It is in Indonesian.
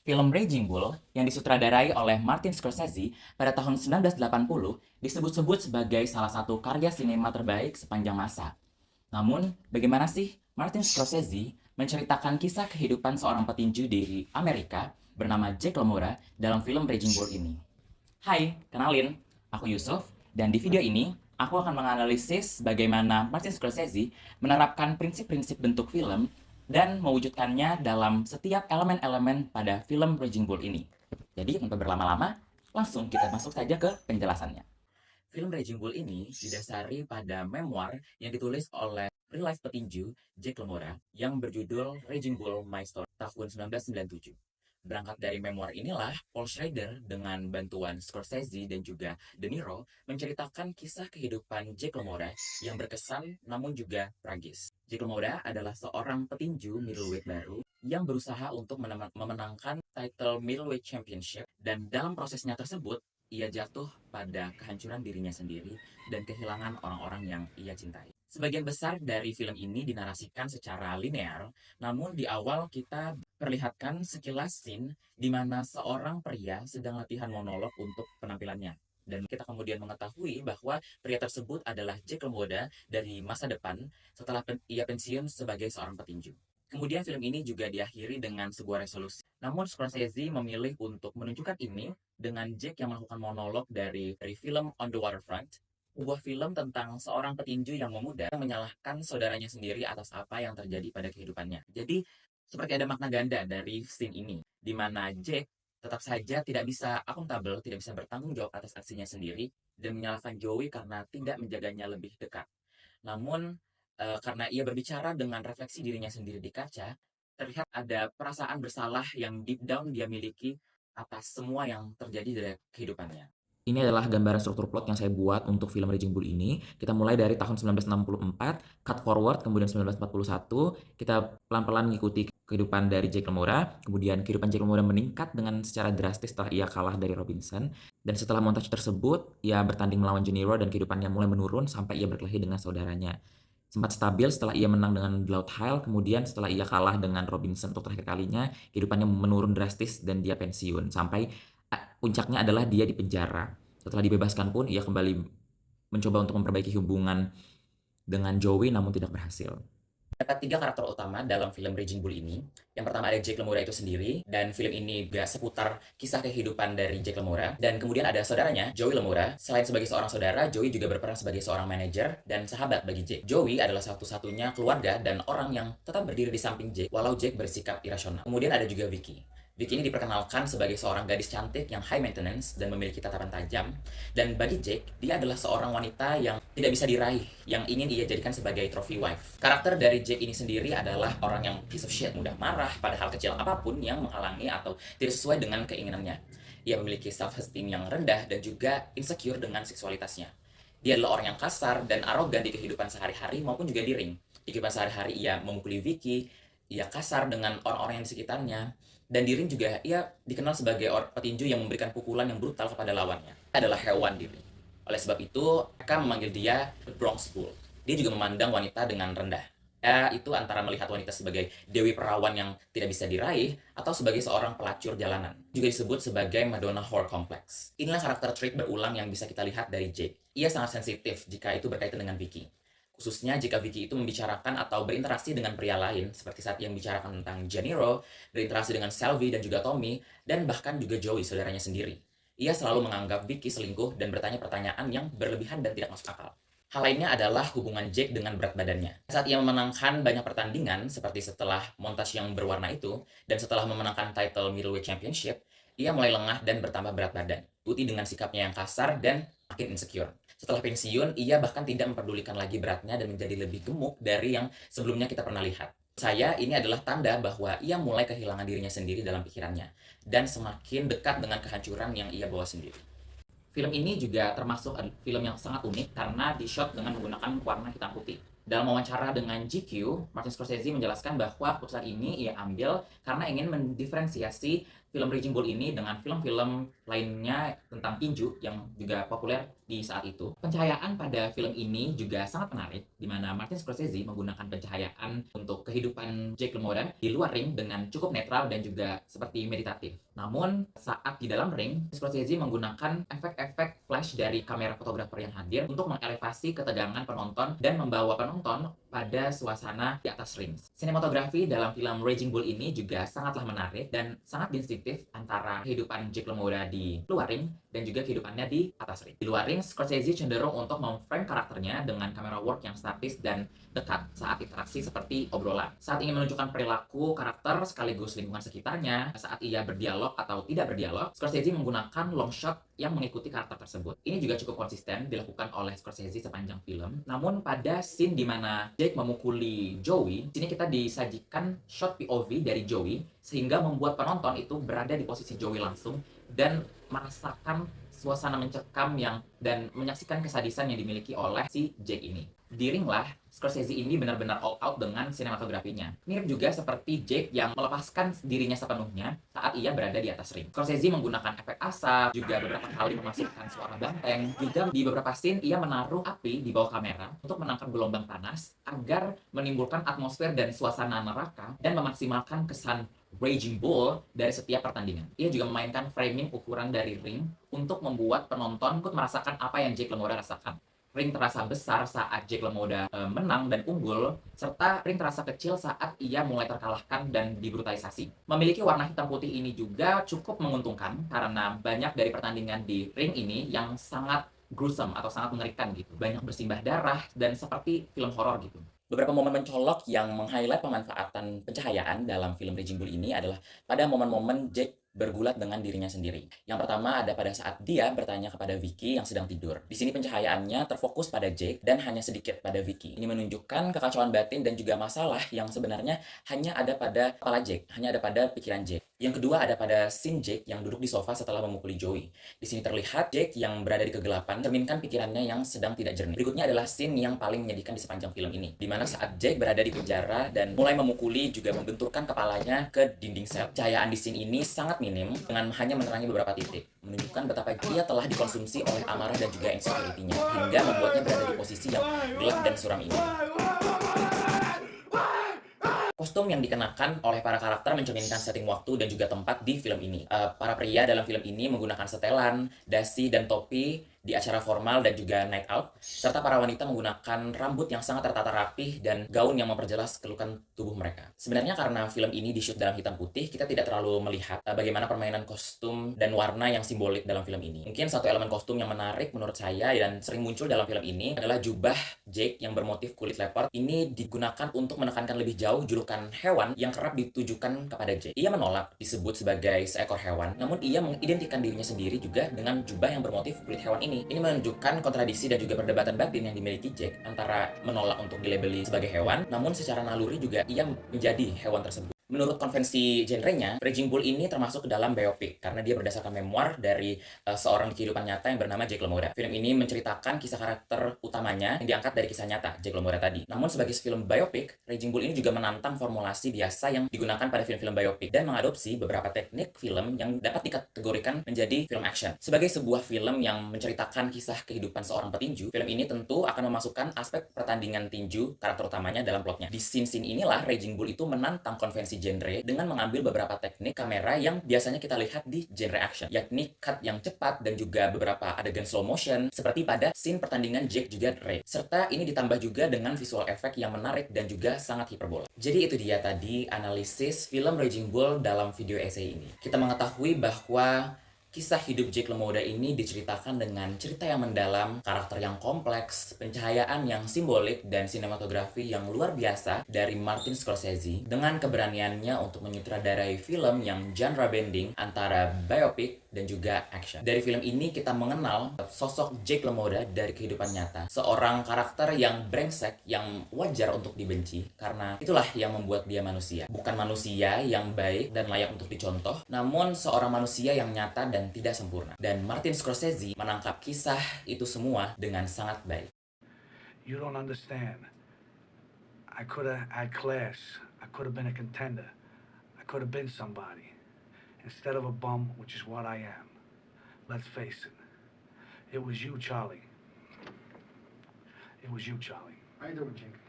Film Raging Bull yang disutradarai oleh Martin Scorsese pada tahun 1980 disebut-sebut sebagai salah satu karya sinema terbaik sepanjang masa. Namun, bagaimana sih Martin Scorsese menceritakan kisah kehidupan seorang petinju dari Amerika bernama Jack LaMotta dalam film Raging Bull ini? Hai, kenalin, aku Yusuf, dan di video ini aku akan menganalisis bagaimana Martin Scorsese menerapkan prinsip-prinsip bentuk film dan mewujudkannya dalam setiap elemen-elemen pada film Raging Bull ini. Jadi, tanpa berlama-lama, langsung kita masuk saja ke penjelasannya. Film Raging Bull ini didasari pada memoir yang ditulis oleh real life petinju Jack LaMotta yang berjudul Raging Bull My Story tahun 1997. Berangkat dari memoir inilah, Paul Schrader dengan bantuan Scorsese dan juga De Niro menceritakan kisah kehidupan Jack LaMotta yang berkesan namun juga tragis. Jack LaMotta adalah seorang petinju middleweight baru yang berusaha untuk memenangkan title middleweight championship, dan dalam prosesnya tersebut ia jatuh pada kehancuran dirinya sendiri dan kehilangan orang-orang yang ia cintai. Sebagian besar dari film ini dinarasikan secara linear, namun di awal kita perlihatkan sekilas scene di mana seorang pria sedang latihan monolog untuk penampilannya. Dan kita kemudian mengetahui bahwa pria tersebut adalah Jack LaMotta dari masa depan setelah ia pensiun sebagai seorang petinju. Kemudian film ini juga diakhiri dengan sebuah resolusi. Namun Scorsese memilih untuk menunjukkan ini dengan Jack yang melakukan monolog dari film On the Waterfront, sebuah film tentang seorang petinju yang memuda menyalahkan saudaranya sendiri atas apa yang terjadi pada kehidupannya. Jadi, seperti ada makna ganda dari scene ini, di mana Jack tetap saja tidak bisa akuntabel, tidak bisa bertanggung jawab atas aksinya sendiri, dan menyalahkan Joey karena tidak menjaganya lebih dekat. Namun, karena ia berbicara dengan refleksi dirinya sendiri di kaca, terlihat ada perasaan bersalah yang deep down dia miliki atas semua yang terjadi dari kehidupannya. Ini adalah gambaran struktur plot yang saya buat untuk film Raging Bull ini. Kita mulai dari tahun 1964, cut forward, kemudian 1941, kita pelan-pelan mengikuti kehidupan dari Jack LaMotta, kemudian kehidupan Jack LaMotta meningkat dengan secara drastis setelah ia kalah dari Robinson, dan setelah montage tersebut, ia bertanding melawan De Niro dan kehidupannya mulai menurun sampai ia berkelahi dengan saudaranya. Sempat stabil setelah ia menang dengan Blood Hile, kemudian setelah ia kalah dengan Robinson untuk terakhir kalinya, kehidupannya menurun drastis dan dia pensiun, sampai puncaknya adalah dia di penjara. Setelah dibebaskan pun ia kembali mencoba untuk memperbaiki hubungan dengan Joey namun tidak berhasil. Terdapat tiga karakter utama dalam film Raging Bull ini. Yang pertama ada Jack LaMotta itu sendiri, dan film ini juga seputar kisah kehidupan dari Jack LaMotta. Dan kemudian ada saudaranya, Joey LaMotta. Selain sebagai seorang saudara, Joey juga berperan sebagai seorang manajer dan sahabat bagi Jack. Joey adalah satu-satunya keluarga dan orang yang tetap berdiri di samping Jack, walau Jack bersikap irasional. Kemudian ada juga Vicky. Vicky ini diperkenalkan sebagai seorang gadis cantik yang high maintenance dan memiliki tatapan tajam. Dan bagi Jack, dia adalah seorang wanita yang tidak bisa diraih, yang ingin ia jadikan sebagai trophy wife. Karakter dari Jack ini sendiri adalah orang yang piece of shit, mudah marah pada hal kecil apapun yang menghalangi atau tidak sesuai dengan keinginannya. Ia memiliki self-esteem yang rendah dan juga insecure dengan seksualitasnya. Dia adalah orang yang kasar dan arogan di kehidupan sehari-hari maupun juga di ring. Di kehidupan sehari-hari ia memukuli Vicky, ia kasar dengan orang-orang yang di sekitarnya, dan di ring juga ia dikenal sebagai petinju yang memberikan pukulan yang brutal kepada lawannya. Dia adalah hewan di ring. Oleh sebab itu, mereka memanggil dia The Bronx Bull. Dia juga memandang wanita dengan rendah. Ya, itu antara melihat wanita sebagai dewi perawan yang tidak bisa diraih atau sebagai seorang pelacur jalanan. Juga disebut sebagai Madonna Whore Complex. Inilah karakter trait berulang yang bisa kita lihat dari Jake. Ia sangat sensitif jika itu berkaitan dengan Vicky. Khususnya jika Vicky itu membicarakan atau berinteraksi dengan pria lain, seperti saat ia membicarakan tentang De Niro, berinteraksi dengan Shelby dan juga Tommy, dan bahkan juga Joey, saudaranya sendiri. Ia selalu menganggap Vicky selingkuh dan bertanya pertanyaan yang berlebihan dan tidak masuk akal. Hal lainnya adalah hubungan Jake dengan berat badannya. Saat ia memenangkan banyak pertandingan, seperti setelah montage yang berwarna itu, dan setelah memenangkan title Middleweight Championship, ia mulai lengah dan bertambah berat badan. Diikuti dengan sikapnya yang kasar dan makin insecure. Setelah pensiun, ia bahkan tidak memperdulikan lagi beratnya dan menjadi lebih gemuk dari yang sebelumnya kita pernah lihat. Saya, ini adalah tanda bahwa ia mulai kehilangan dirinya sendiri dalam pikirannya, dan semakin dekat dengan kehancuran yang ia bawa sendiri. Film ini juga termasuk film yang sangat unik karena di-shot dengan menggunakan warna hitam putih. Dalam wawancara dengan GQ, Martin Scorsese menjelaskan bahwa keputusan ini ia ambil karena ingin mendiferensiasi film Raging Bull ini dengan film-film lainnya tentang tinju yang juga populer di saat itu. Pencahayaan pada film ini juga sangat menarik, di mana Martin Scorsese menggunakan pencahayaan untuk kehidupan Jake LaMotta di luar ring dengan cukup netral dan juga seperti meditatif. Namun, saat di dalam ring, Scorsese menggunakan efek-efek flash dari kamera fotografer yang hadir untuk mengelevasi ketegangan penonton dan membawa penonton pada suasana di atas ring. Sinematografi dalam film Raging Bull ini juga sangatlah menarik dan sangat distinktif antara kehidupan Jake LaMotta di luar ring dan juga kehidupannya di atas ring. Di luar ring, Scorsese cenderung untuk memframe karakternya dengan kamera work yang statis dan dekat saat interaksi seperti obrolan. Saat ingin menunjukkan perilaku karakter sekaligus lingkungan sekitarnya, saat ia berdialog atau tidak berdialog, Scorsese menggunakan long shot yang mengikuti karakter tersebut. Ini juga cukup konsisten dilakukan oleh Scorsese sepanjang film. Namun pada scene di mana Jake memukuli Joey, sini kita disajikan shot POV dari Joey sehingga membuat penonton itu berada di posisi Joey langsung dan merasakan suasana mencekam yang dan menyaksikan kesadisan yang dimiliki oleh si Jake ini. Di ring lah, Scorsese ini benar-benar all out dengan sinematografinya. Mirip juga seperti Jake yang melepaskan dirinya sepenuhnya saat ia berada di atas ring. Scorsese menggunakan efek asap, juga beberapa kali memasukkan suara banteng. Juga di beberapa scene ia menaruh api di bawah kamera untuk menangkap gelombang panas agar menimbulkan atmosfer dan suasana neraka dan memaksimalkan kesan Raging Bull dari setiap pertandingan. Ia juga memainkan framing ukuran dari ring untuk membuat penonton ikut merasakan apa yang Jake LaMotta rasakan. Ring terasa besar saat Jake LaMotta menang dan unggul, serta ring terasa kecil saat ia mulai terkalahkan dan dibrutalisasi. Memiliki warna hitam putih ini juga cukup menguntungkan karena banyak dari pertandingan di ring ini yang sangat gruesome atau sangat mengerikan gitu. Banyak bersimbah darah dan seperti film horor gitu. Beberapa momen mencolok yang meng-highlight pemanfaatan pencahayaan dalam film Raging Bull ini adalah pada momen-momen Jake bergulat dengan dirinya sendiri. Yang pertama ada pada saat dia bertanya kepada Vicky yang sedang tidur. Di sini pencahayaannya terfokus pada Jake dan hanya sedikit pada Vicky. Ini menunjukkan kekacauan batin dan juga masalah yang sebenarnya hanya ada pada kepala Jake, hanya ada pada pikiran Jake. Yang kedua ada pada scene Jake yang duduk di sofa setelah memukuli Joey. Di sini terlihat Jake yang berada di kegelapan, cerminkan pikirannya yang sedang tidak jernih. Berikutnya adalah scene yang paling menyedihkan di sepanjang film ini, di mana saat Jake berada di penjara dan mulai memukuli juga membenturkan kepalanya ke dinding sel. Cahayaan di scene ini sangat minim dengan hanya menerangi beberapa titik, menunjukkan betapa ia telah dikonsumsi oleh amarah dan juga insecurity-nya, hingga membuatnya berada di posisi yang gelap dan suram ini. Kostum yang dikenakan oleh para karakter mencerminkan setting waktu dan juga tempat di film ini. Para pria dalam film ini menggunakan setelan, dasi, dan topi di acara formal dan juga night out, serta para wanita menggunakan rambut yang sangat tertata rapih dan gaun yang memperjelas kelukan tubuh mereka. Sebenarnya karena film ini di-shoot dalam hitam putih, kita tidak terlalu melihat bagaimana permainan kostum dan warna yang simbolik dalam film ini. Mungkin satu elemen kostum yang menarik menurut saya dan sering muncul dalam film ini adalah jubah Jake yang bermotif kulit leopard. Ini digunakan untuk menekankan lebih jauh julukan hewan yang kerap ditujukan kepada Jake. Ia menolak disebut sebagai seekor hewan, namun ia mengidentikan dirinya sendiri juga dengan jubah yang bermotif kulit hewan ini. Ini menunjukkan kontradiksi dan juga perdebatan batin yang dimiliki Jake antara menolak untuk dilabeli sebagai hewan, namun secara naluri juga ia menjadi hewan tersebut. Menurut konvensi genrenya, Raging Bull ini termasuk ke dalam biopic karena dia berdasarkan memoir dari seorang di kehidupan nyata yang bernama Jake LaMotta. Film ini menceritakan kisah karakter utamanya yang diangkat dari kisah nyata Jake LaMotta tadi. Namun sebagai film biopic, Raging Bull ini juga menantang formulasi biasa yang digunakan pada film-film biopic dan mengadopsi beberapa teknik film yang dapat dikategorikan menjadi film action. Sebagai sebuah film yang menceritakan kisah kehidupan seorang petinju, film ini tentu akan memasukkan aspek pertandingan tinju karakter utamanya dalam plotnya. Di scene-scene inilah Raging Bull itu menantang konvensi genre dengan mengambil beberapa teknik kamera yang biasanya kita lihat di genre action, yakni cut yang cepat dan juga beberapa adegan slow motion seperti pada scene pertandingan Jake juga Ray. Serta ini ditambah juga dengan visual effect yang menarik dan juga sangat hiperbola. Jadi itu dia tadi analisis film Raging Bull dalam video essay ini. Kita mengetahui bahwa kisah hidup Jake LaMotta ini diceritakan dengan cerita yang mendalam, karakter yang kompleks, pencahayaan yang simbolik, dan sinematografi yang luar biasa dari Martin Scorsese dengan keberaniannya untuk menyutradarai film yang genre bending antara biopic dan juga action. Dari film ini kita mengenal sosok Jake LaMotta dari kehidupan nyata, seorang karakter yang brengsek yang wajar untuk dibenci karena itulah yang membuat dia manusia. Bukan manusia yang baik dan layak untuk dicontoh, namun seorang manusia yang nyata dan tidak sempurna. Dan Martin Scorsese menangkap kisah itu semua dengan sangat baik. You don't understand. I could have had class. I could have been a contender. I could have been somebody. instead of a bum, which is what I am. Let's face it. It was you, Charlie. It was you, Charlie. How you doing, Jake?